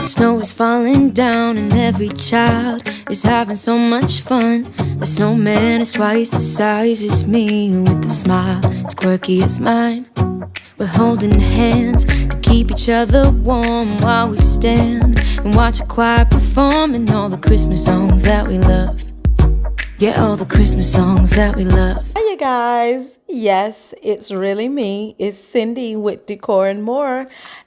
Snow is falling down and every child is having so much fun. The snowman is twice the size as me with a smile as quirky as mine. We're holding hands to keep each other warm while we stand and watch a choir performing all the Christmas songs that we love. Yeah, all the Christmas songs that we love. Hi, you guys. Yes, it's really me. It's Cindy with Decor and More.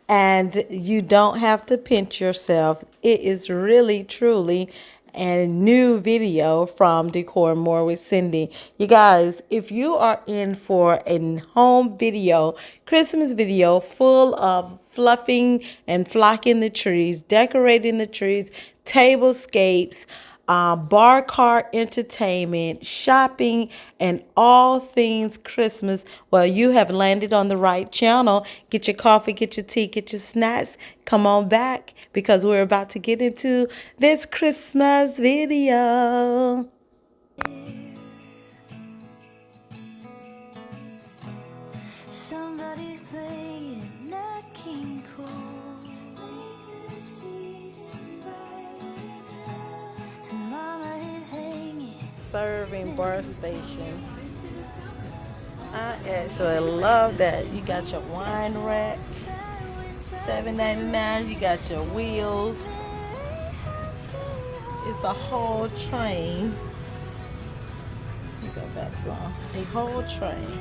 And you don't have to pinch yourself. It is really, truly a new video from Decor and More with Cindy. You guys, if you are in for a home video, Christmas video full of fluffing and flocking the trees, decorating the trees, tablescapes, bar cart entertainment, shopping, and all things Christmas, well, you have landed on the right channel. Get your coffee, get your tea, get your snacks. Come on back because we're about to get into this Christmas video. Somebody's playing Nat King Cole. Serving bar station. I actually love that. You got your wine rack, $7.99. You got your wheels. It's a whole train. Let me go back some. A whole train.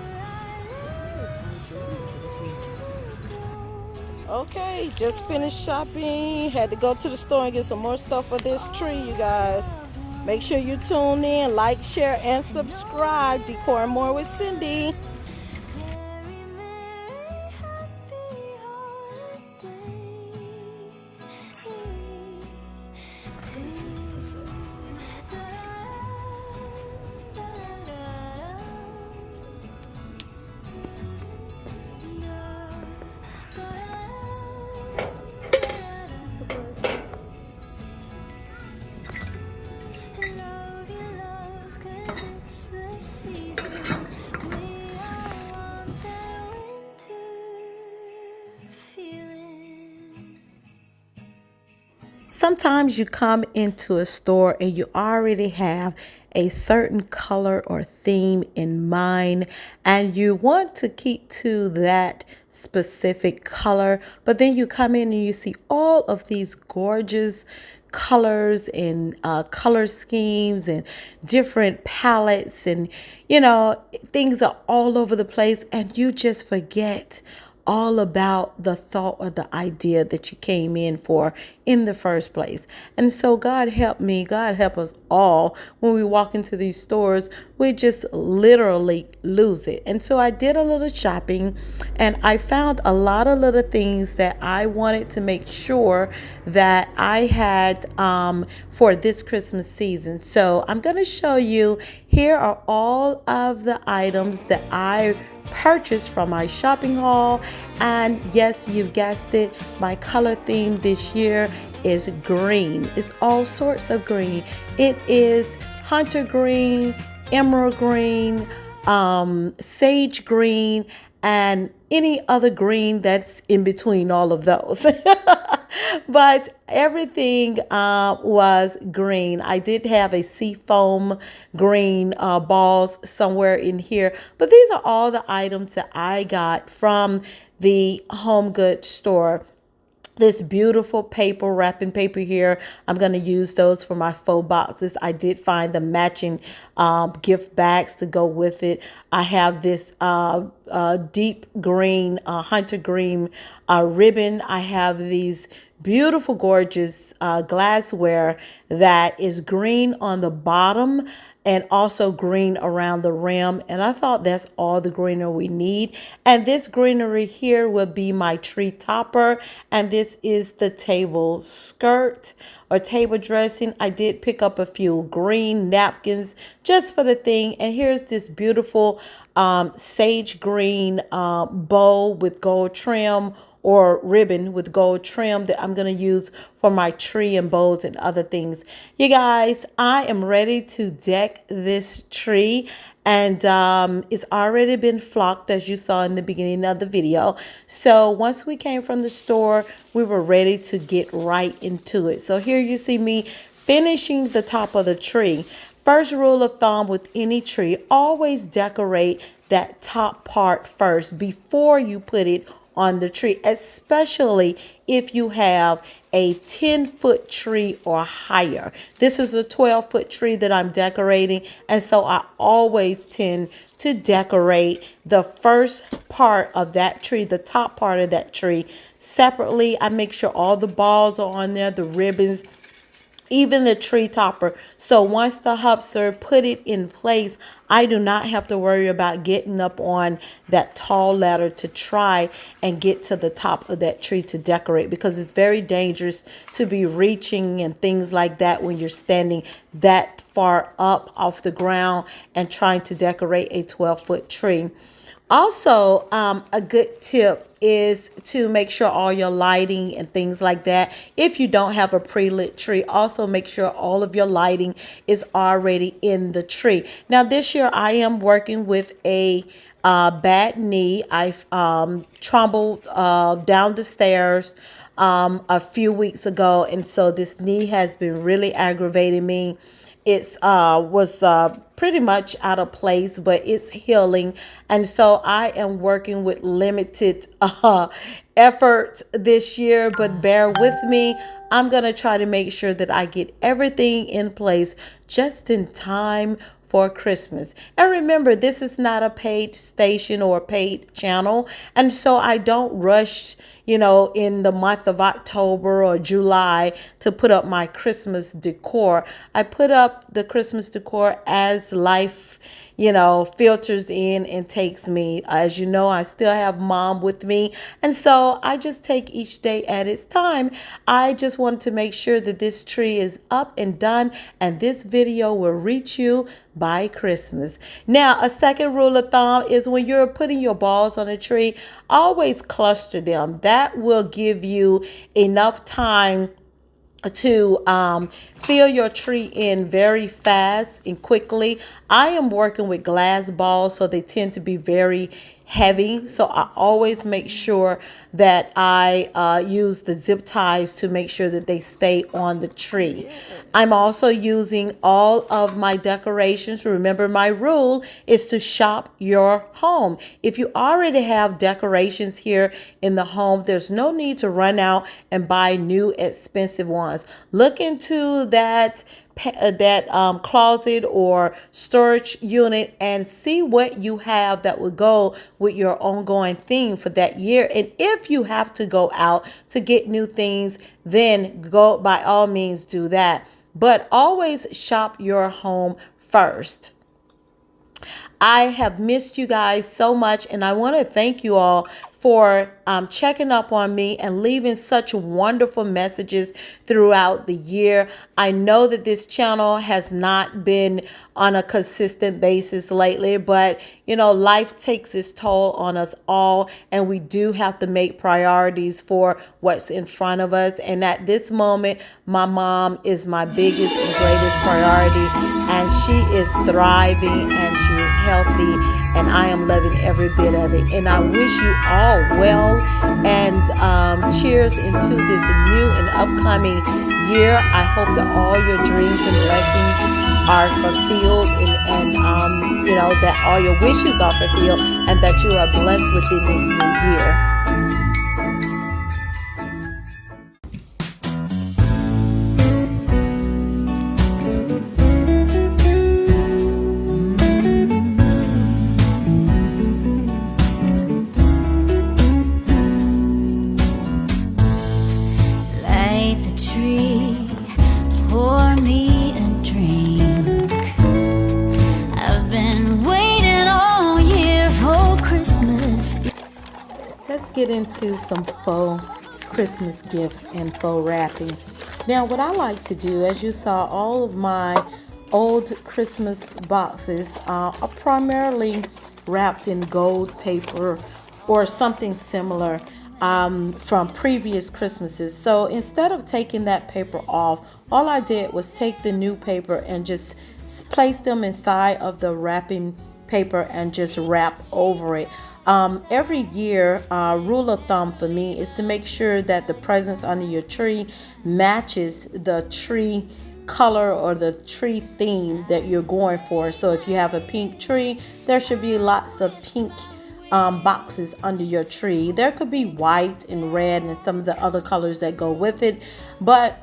Okay, just finished shopping. Had to go to the store and get some more stuff for this tree, you guys. Make sure you tune in, like, share, and subscribe. Decor and More with Cindy. Sometimes you come into a store and you already have a certain color or theme in mind and you want to keep to that specific color, but then you come in and you see all of these gorgeous colors and color schemes and different palettes, and things are all over the place and you just forget all about the thought or the idea that you came in for in the first place. And so God help me, God help us all, when we walk into these stores, we just literally lose it. And so I did a little shopping and I found a lot of little things that I wanted to make sure that I had for this Christmas season. So I'm going to show you, here are all of the items that I purchased from my shopping haul. And yes, you've guessed it, my color theme this year is green. It's all sorts of green. It is hunter green, emerald green, sage green, and any other green that's in between all of those. But everything was green. I did have a sea foam green balls somewhere in here. But these are all the items that I got from the home goods store. this beautiful paper, wrapping paper here. I'm going to use those for my faux boxes. I did find the matching gift bags to go with it. I have this deep green, hunter green ribbon. I have these beautiful, gorgeous glassware that is green on the bottom and also green around the rim. And I thought that's all the greenery we need. And this greenery here will be my tree topper. And this is the table skirt or table dressing. I did pick up a few green napkins just for the thing. And here's this beautiful sage green bow with gold trim, or ribbon with gold trim, that I'm going to use for my tree and bows and other things. You guys, I am ready to deck this tree, and it's already been flocked, as you saw in the beginning of the video. So once we came from the store, we were ready to get right into it. So here you see me finishing the top of the tree. First rule of thumb with any tree, always decorate that top part first before you put it on the tree, especially if you have a 10-foot tree or higher. This is a 12-foot tree that I'm decorating, and so I always tend to decorate the first part of that tree, the top part of that tree, separately. I make sure all the balls are on there, the ribbons, even the tree topper. So once the hubs are put it in place, I do not have to worry about getting up on that tall ladder to try and get to the top of that tree to decorate, because it's very dangerous to be reaching and things like that when you're standing that far up off the ground and trying to decorate a 12-foot tree. Also, a good tip is to make sure all your lighting and things like that, if you don't have a pre-lit tree, also make sure all of your lighting is already in the tree. Now this year I am working with a bad knee. I've trundled down the stairs a few weeks ago, and so this knee has been really aggravating me. It was pretty much out of place, but it's healing. And so I am working with limited efforts this year, but bear with me. I'm going to try to make sure that I get everything in place just in time for Christmas. And remember, this is not a paid station or a paid channel. And so I don't rush, in the month of October or July to put up my Christmas decor. I put up the Christmas decor as life, filters in and takes me. As you know, I still have mom with me. And so I just take each day at its time. I just wanted to make sure that this tree is up and done, and this video will reach you by Christmas. Now, a second rule of thumb is when you're putting your balls on a tree, always cluster them. That will give you enough time to fill your tree in very fast and quickly. I am working with glass balls, so they tend to be very heavy. So I always make sure that I use the zip ties to make sure that they stay on the tree. I'm also using all of my decorations. Remember, my rule is to shop your home. If you already have decorations here in the home, there's no need to run out and buy new expensive ones. Look into that closet or storage unit and see what you have that would go with your ongoing theme for that year. And if you have to go out to get new things, then go, by all means, do that. But always shop your home first. I have missed you guys so much, and I want to thank you all for checking up on me and leaving such wonderful messages throughout the year. I know that this channel has not been on a consistent basis lately, but life takes its toll on us all, and we do have to make priorities for what's in front of us. And at this moment, my mom is my biggest and greatest priority, and she is thriving and she is healthy, and I am loving every bit of it. And I wish you all well, and cheers into this new and upcoming year. I hope that all your dreams and blessings are fulfilled, and that all your wishes are fulfilled, and that you are blessed within this new year. let's get into some faux Christmas gifts and faux wrapping. Now, what I like to do, as you saw, all of my old Christmas boxes are primarily wrapped in gold paper or something similar from previous Christmases. So instead of taking that paper off, all I did was take the new paper and just place them inside of the wrapping paper and just wrap over it. Every year, rule of thumb for me is to make sure that the presents under your tree matches the tree color or the tree theme that you're going for. So if you have a pink tree, there should be lots of pink boxes under your tree. There could be white and red and some of the other colors that go with it, but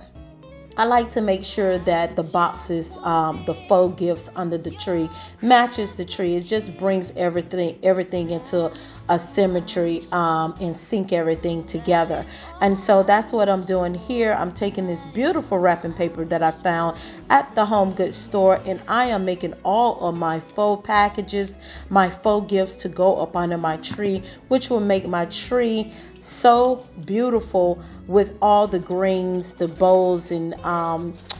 I like to make sure that the boxes, the faux gifts under the tree matches the tree. It just brings everything into a symmetry and sync everything together. And so that's what I'm doing here. I'm taking this beautiful wrapping paper that I found at the home goods store, and I am making all of my faux packages, my faux gifts to go up under my tree, which will make my tree so beautiful with all the greens, the bowls, and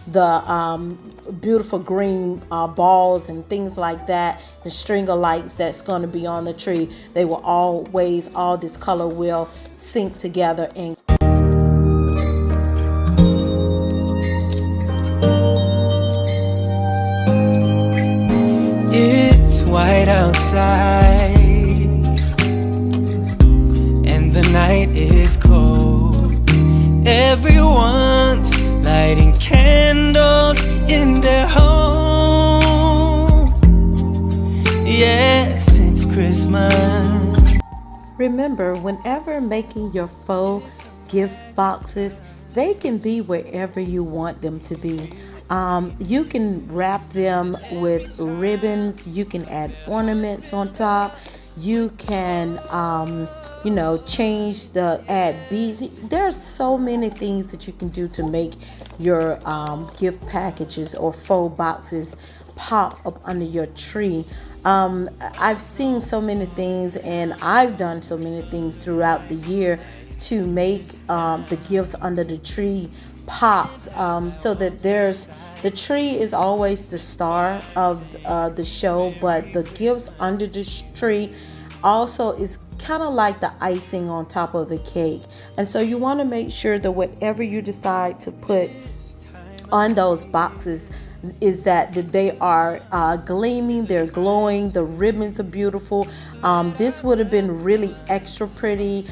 the beautiful green balls and things like that, the string of lights that's going to be on the tree. They will always, all this color will sync together. And it's white outside and the night is cold. Everyone's lighting candles in their homes. Yes, it's Christmas. remember, whenever making your faux gift boxes, they can be wherever you want them to be. You can wrap them with ribbons. You can add ornaments on top. You can, change add beads. There's so many things that you can do to make your gift packages or faux boxes pop up under your tree. I've seen so many things, and I've done so many things throughout the year to make the gifts under the tree pop, so that the tree is always the star of the show, but the gifts under the tree also is kind of like the icing on top of the cake. And so you want to make sure that whatever you decide to put on those boxes is that they are gleaming, they're glowing, the ribbons are beautiful. This would have been really extra pretty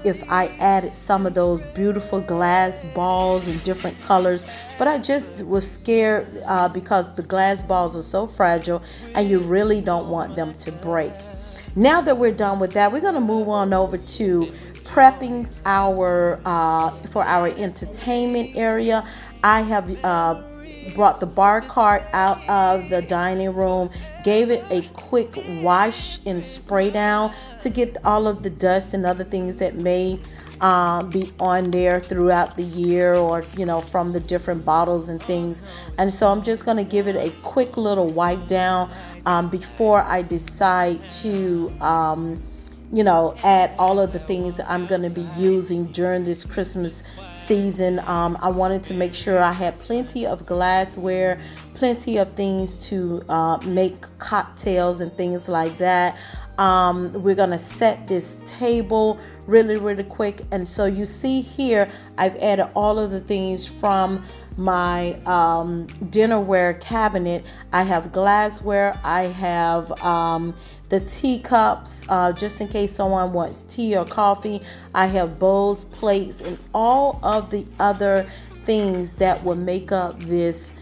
if I added some of those beautiful glass balls in different colors, but I just was scared because the glass balls are so fragile and you really don't want them to break. Now that we're done with that, we're going to move on over to prepping for our entertainment area. I have brought the bar cart out of the dining room, gave it a quick wash and spray down to get all of the dust and other things that may be on there throughout the year, or from the different bottles and things. And so I'm just going to give it a quick little wipe down before I decide to add all of the things that I'm going to be using during this Christmas season. I wanted to make sure I had plenty of glassware, plenty of things to make cocktails and things like that. We're gonna set this table really quick, and so you see here I've added all of the things from my dinnerware cabinet. I have glassware, I have the teacups, just in case someone wants tea or coffee. I have bowls, plates, and all of the other things that will make up this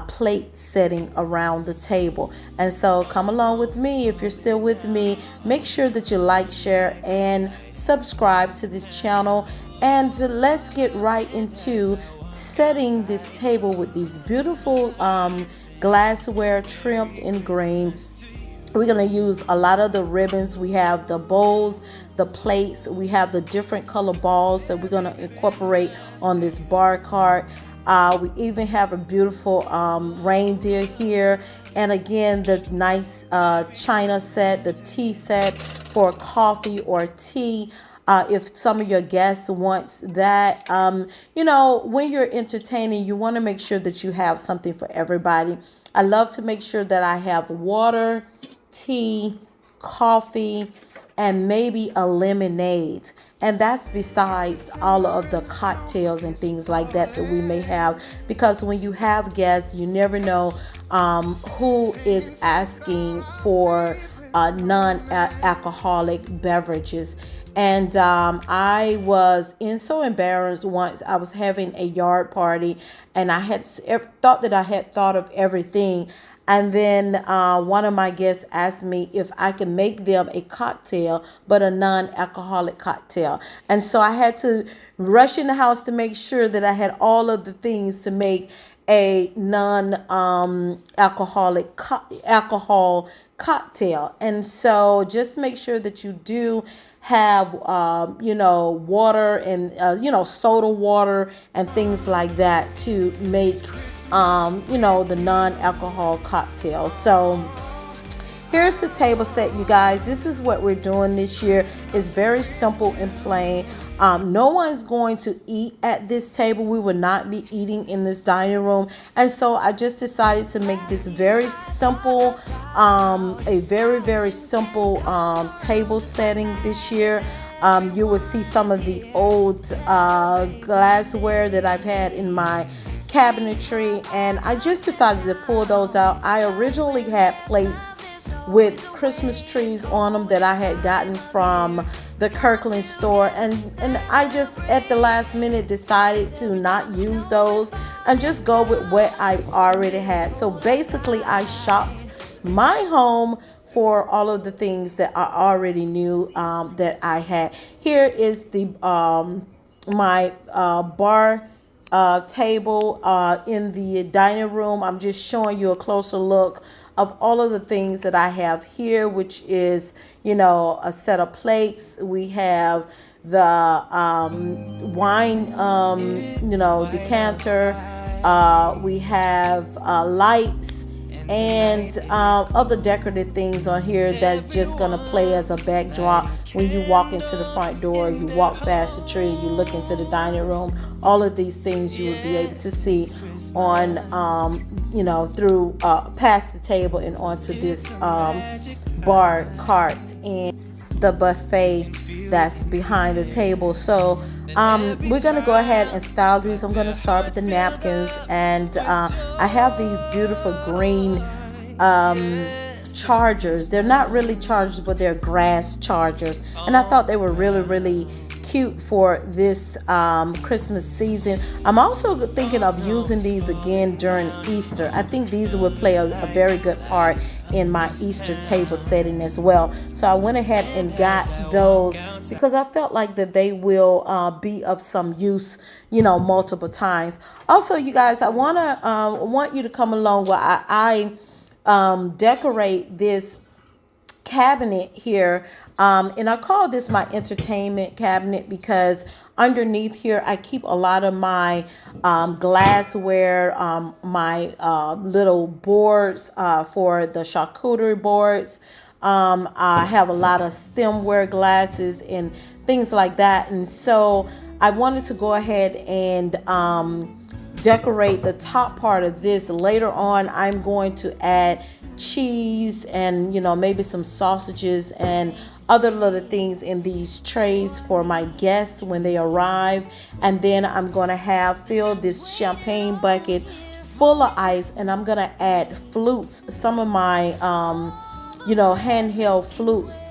plate setting around the table. And so come along with me. If you're still with me, make sure that you like, share, and subscribe to this channel. And let's get right into setting this table with these beautiful glassware trimmed in green. We're going to use a lot of the ribbons. We have the bowls, the plates, we have the different color balls that we're going to incorporate on this bar cart. We even have a beautiful reindeer here, and again the nice china set, the tea set for coffee or tea. if some of your guests wants that. You know, when you're entertaining, you want to make sure that you have something for everybody. I love to make sure that I have water, tea, coffee, and maybe a lemonade. And that's besides all of the cocktails and things like that that we may have. Because when you have guests, you never know who is asking for non-alcoholic beverages. And I was so embarrassed once. I was having a yard party, and I had thought that I had thought of everything. And then one of my guests asked me if I could make them a cocktail, but a non-alcoholic cocktail. And so I had to rush in the house to make sure that I had all of the things to make a non-alcoholic alcohol cocktail. And so just make sure that you do have you know, water and you know, soda water and things like that to make you know, the non-alcohol cocktail. So here's the table set, you guys. This is what we're doing this year. It's very simple and plain. No one's going to eat at this table. We will not be eating in this dining room. And so I just decided to make this very simple, a very, very simple table setting this year. You will see some of the old glassware that I've had in my cabinetry, and I just decided to pull those out. I originally had plates with Christmas trees on them that I had gotten from the Kirkland store, and I just at the last minute decided to not use those and just go with what I already had. So basically I shopped my home for all of the things that I already knew that I had. Here is the my bar table in the dining room. I'm just showing you a closer look of all of the things that I have here, which is, you know, a set of plates. We have the wine, you know, decanter. We have lights and other decorative things on here that's just gonna play as a backdrop when you walk into the front door, you walk past the tree, you look into the dining room. All of these things you would be able to see on you know, through past the table and onto this bar cart and the buffet that's behind the table. So we're gonna go ahead and style these. I'm gonna start with the napkins, and I have these beautiful green chargers. They're not really chargers, but they're grass chargers, and I thought they were really, really cute for this Christmas season. I'm also thinking of using these again during Easter. I think these would play a very good part in my Easter table setting as well. So I went ahead and got those because I felt like that they will be of some use, you know, multiple times. Also, you guys, I want you to come along while I decorate this cabinet here, and I call this my entertainment cabinet because underneath here I keep a lot of my glassware, my little boards for the charcuterie boards. I have a lot of stemware glasses and things like that, and so I wanted to go ahead and decorate the top part of this. Later on I'm going to add cheese and, you know, maybe some sausages and other little things in these trays for my guests when they arrive. And then I'm going to fill this champagne bucket full of ice, and I'm going to add flutes, some of my you know, handheld flutes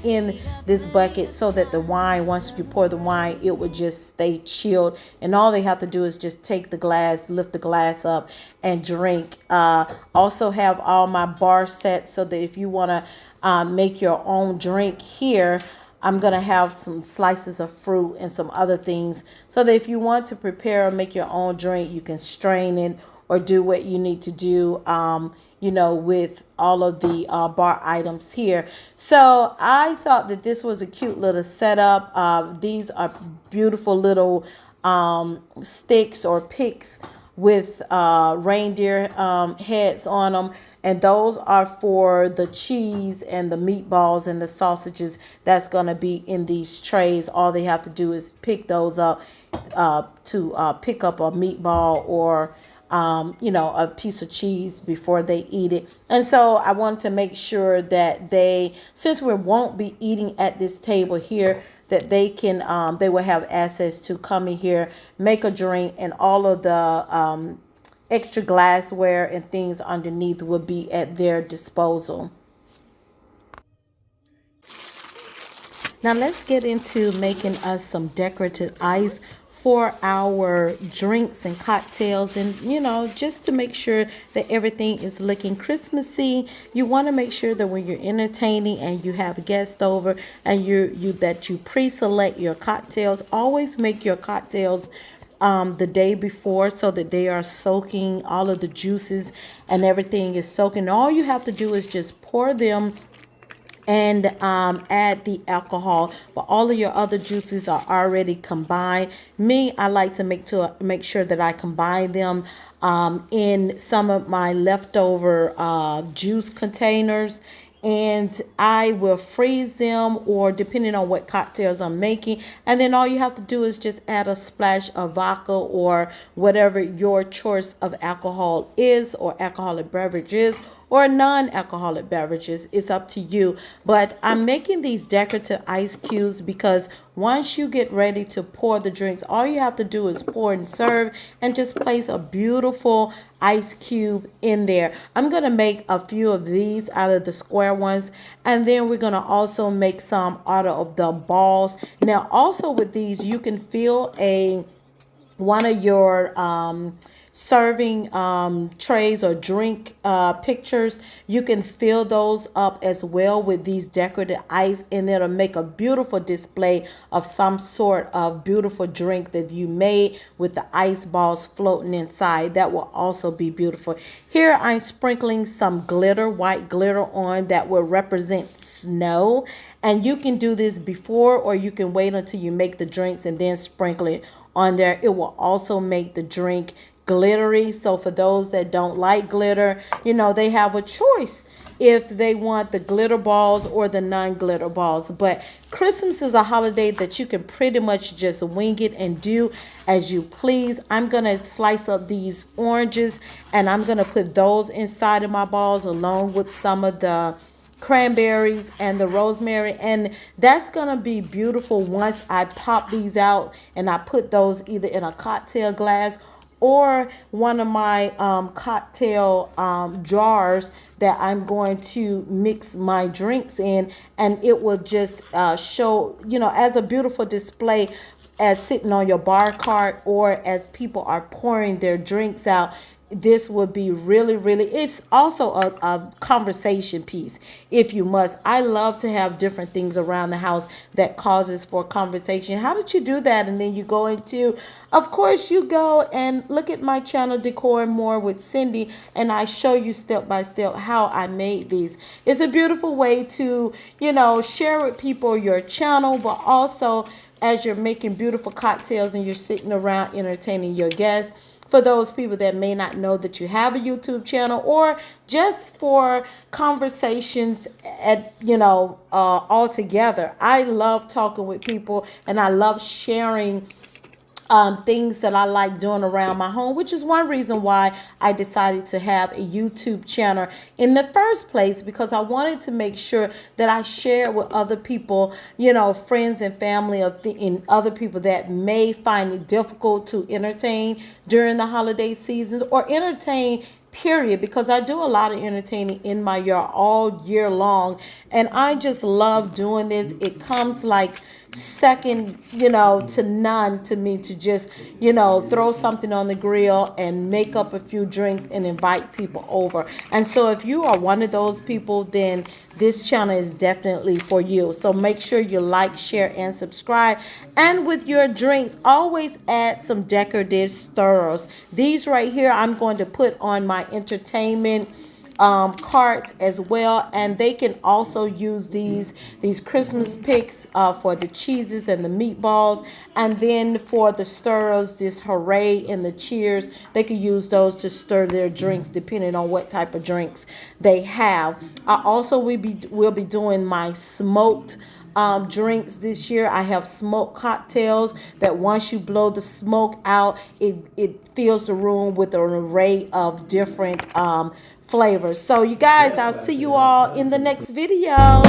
in this bucket, so that the wine, once you pour the wine, it would just stay chilled, and all they have to do is just take the glass, lift the glass up and drink. Also have all my bar sets, so that if you want to make your own drink here, I'm going to have some slices of fruit and some other things, so that if you want to prepare or make your own drink, you can strain it or do what you need to do, you know, with all of the bar items here. So I thought that this was a cute little setup. These are beautiful little sticks or picks with reindeer heads on them. And those are for the cheese and the meatballs and the sausages that's going to be in these trays. All they have to do is pick those up to pick up a meatball or a piece of cheese before they eat it. And so I want to make sure that since we won't be eating at this table here, that they will have access to come in here, make a drink, and all of the extra glassware and things underneath will be at their disposal. Now let's get into making us some decorative ice for our drinks and cocktails, and just to make sure that everything is looking Christmassy. You want to make sure that when you're entertaining and you have guests over and you pre-select your cocktails, always make your cocktails the day before so that they are soaking, all of the juices and everything is soaking. All you have to do is just pour them and add the alcohol, but all of your other juices are already combined. I like to make sure that I combine them in some of my leftover juice containers, and I will freeze them, or depending on what cocktails I'm making. And then all you have to do is just add a splash of vodka or whatever your choice of alcohol is, or alcoholic beverages, or non-alcoholic beverages. It's up to you. But I'm making these decorative ice cubes because once you get ready to pour the drinks, all you have to do is pour and serve, and just place a beautiful ice cube in there. I'm going to make a few of these out of the square ones, and then we're going to also make some out of the balls. Now also with these, you can fill one of your serving trays or drink pictures. You can fill those up as well with these decorative ice, and it'll make a beautiful display of some sort of beautiful drink that you made with the ice balls floating inside. That will also be beautiful. Here I'm sprinkling some glitter, white glitter on that will represent snow, and you can do this before, or you can wait until you make the drinks and then sprinkle it on there. It will also make the drink glittery. So for those that don't like glitter, they have a choice if they want the glitter balls or the non-glitter balls. But Christmas is a holiday that you can pretty much just wing it and do as you please. I'm going to slice up these oranges, and I'm going to put those inside of my balls along with some of the cranberries and the rosemary, and that's gonna be beautiful once I pop these out and I put those either in a cocktail glass or one of my cocktail jars that I'm going to mix my drinks in, and it will just show, as a beautiful display as sitting on your bar cart, or as people are pouring their drinks out. This would be really, really, it's also a conversation piece if you must. I love to have different things around the house that causes for conversation. How did you do that? And then you go into, of course, you go and look at my channel, Decor and More with Cindy, and I show you step by step how I made these. It's a beautiful way to, share with people your channel, but also as you're making beautiful cocktails and you're sitting around entertaining your guests. For those people that may not know that you have a YouTube channel, or just for conversations all together. I love talking with people, and I love sharing things that I like doing around my home, which is one reason why I decided to have a YouTube channel in the first place, because I wanted to make sure that I share with other people, friends and family and other people that may find it difficult to entertain during the holiday seasons, or entertain period, because I do a lot of entertaining in my yard all year long, and I just love doing this. It comes like second, to none to me to just, throw something on the grill and make up a few drinks and invite people over. And so if you are one of those people, then this channel is definitely for you. So make sure you like, share, and subscribe. And with your drinks, always add some decorative stirrers. These right here, I'm going to put on my entertainment carts as well, and they can also use these Christmas picks for the cheeses and the meatballs, and then for the stirrers, this hooray and the cheers, they could use those to stir their drinks depending on what type of drinks they have. I also will be doing my smoked drinks this year. I have smoked cocktails that once you blow the smoke out, it fills the room with an array of different flavors. So you guys, I'll see you all in the next video.